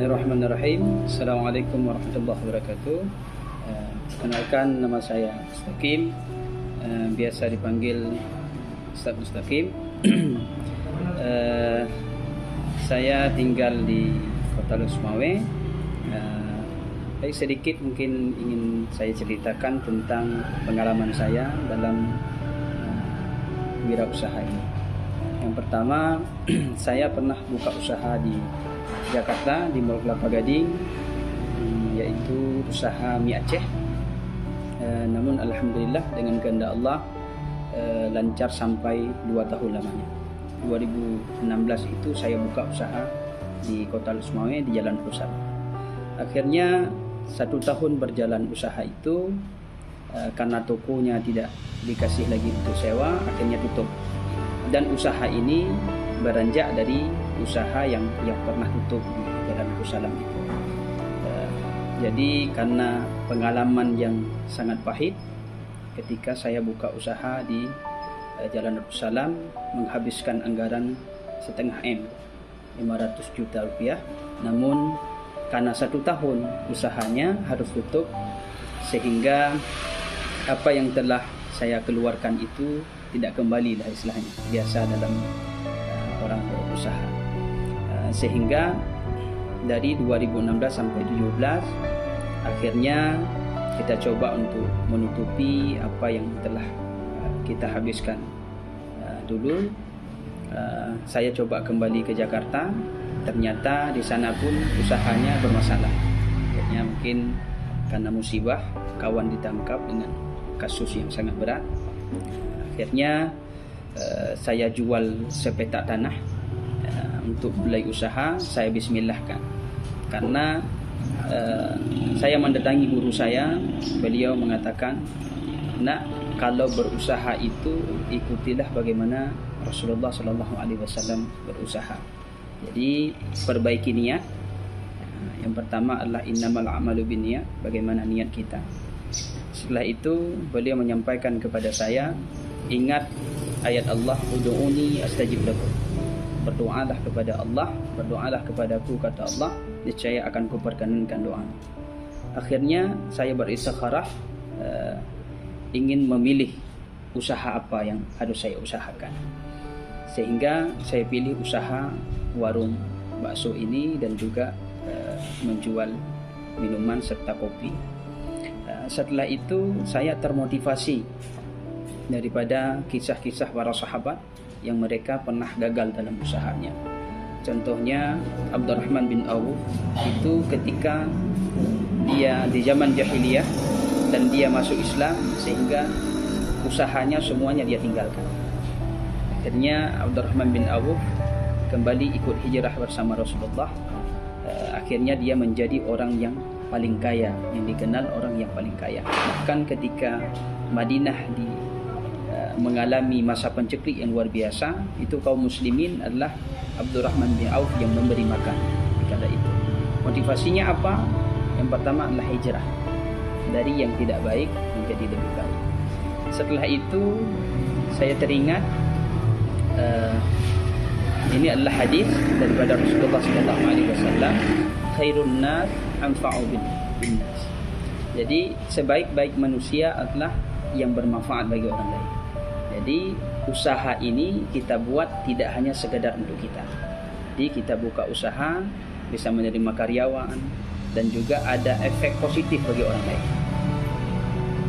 Bismillahirrahmanirrahim. Assalamualaikum warahmatullahi wabarakatuh. Kenalkan, nama saya Mustaqim, biasa dipanggil Ustaz Mustaqim. Saya tinggal di Kota Lusmawe. Sedikit mungkin ingin saya ceritakan tentang pengalaman saya dalam wirausaha ini. Yang pertama, saya pernah buka usaha di Jakarta, di Mall Kelapa Gading, yaitu usaha mie Aceh. Namun alhamdulillah dengan kehendak Allah lancar sampai 2 tahun lamanya. 2016 itu saya buka usaha di Kota Lusmawe di Jalan Pusat. Akhirnya 1 tahun berjalan usaha itu, karena tokonya tidak dikasih lagi untuk sewa, akhirnya tutup. Dan usaha ini beranjak dari usaha yang pernah tutup di Jalan Pusalam itu. Jadi karena pengalaman yang sangat pahit, ketika saya buka usaha di Jalan Pusalam, menghabiskan anggaran setengah M, 500 juta rupiah. Namun karena 1 tahun usahanya harus tutup, sehingga apa yang telah saya keluarkan itu tidak kembali lah istilahnya, biasa dalam orang berusaha. Sehingga dari 2016 sampai 2017 akhirnya kita coba untuk menutupi apa yang telah kita habiskan dulu. Saya coba kembali ke Jakarta, ternyata di sana pun usahanya bermasalah. Akhirnya mungkin karena musibah, kawan ditangkap dengan kasus yang sangat berat. Akhirnya saya jual sepetak tanah untuk mulai usaha. Saya bismillahkan, karena saya mendatangi guru saya. Beliau mengatakan, "Nak, kalau berusaha itu ikutilah bagaimana Rasulullah SAW berusaha. Jadi perbaiki niat. Yang pertama adalah innamal a'malu binniyat, bagaimana niat kita." Setelah itu beliau menyampaikan kepada saya, ingat ayat Allah, ud'uni astajib lakum. Berdoalah kepada Allah, berdoalah kepadaku, kata Allah, niscaya akan kuperkenankan doa. Akhirnya saya beristikharah, ingin memilih usaha apa yang harus saya usahakan. Sehingga saya pilih usaha warung bakso ini dan juga menjual minuman serta kopi. Setelah itu saya termotivasi daripada kisah-kisah para sahabat yang mereka pernah gagal dalam usahanya. Contohnya Abdurrahman bin Auf itu ketika dia di zaman jahiliyah dan dia masuk Islam, sehingga usahanya semuanya dia tinggalkan. Akhirnya Abdurrahman bin Auf kembali ikut hijrah bersama Rasulullah. Akhirnya dia menjadi orang yang paling kaya, yang dikenal orang yang paling kaya. Bahkan ketika Madinah mengalami masa penceklik yang luar biasa, itu kaum muslimin adalah Abdurrahman bin Auf yang memberi makan di kala itu. Motivasinya apa? Yang pertama adalah hijrah dari yang tidak baik menjadi lebih baik. Setelah itu saya teringat ini adalah hadis daripada Rasulullah SAW, khairun nas anfa'u bin nas. Jadi sebaik-baik manusia adalah yang bermanfaat bagi orang lain. Jadi usaha ini kita buat tidak hanya sekedar untuk kita. Jadi kita buka usaha bisa menerima karyawan dan juga ada efek positif bagi orang lain.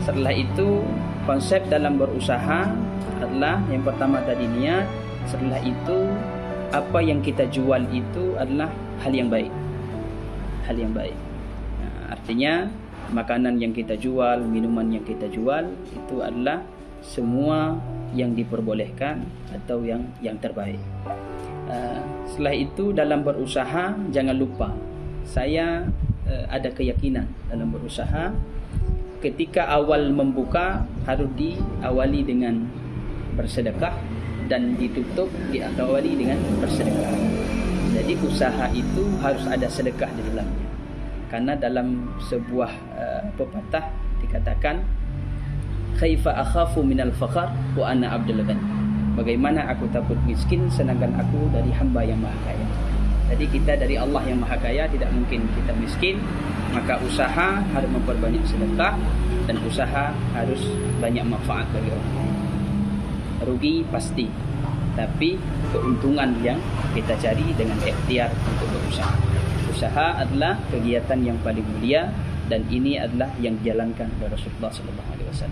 Setelah itu konsep dalam berusaha adalah yang pertama tadi niat. Setelah itu apa yang kita jual itu adalah hal yang baik. Hal yang baik. Nah, artinya makanan yang kita jual, minuman yang kita jual itu adalah semua yang diperbolehkan atau yang terbaik. Setelah itu dalam berusaha jangan lupa, saya ada keyakinan dalam berusaha ketika awal membuka harus diawali dengan bersedekah dan ditutup diawali dengan bersedekah. Jadi usaha itu harus ada sedekah di dalamnya. Karena dalam sebuah pepatah dikatakan, kaifa akhafu minal faqar wa ana abdul ghani. Bagaimana aku takut miskin sedangkan aku dari hamba yang maha kaya. Jadi kita dari Allah yang Maha Kaya, tidak mungkin kita miskin. Maka usaha harus memperbanyak sedekah, dan usaha harus banyak manfaat bagi orang lain. Rugi pasti, tapi keuntungan yang kita cari dengan ikhtiar untuk berusaha. Usaha adalah kegiatan yang paling mulia, dan ini adalah yang dijalankan oleh Rasulullah SAW.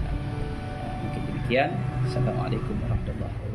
Mungkin demikian. Assalamualaikum warahmatullahi wabarakatuh.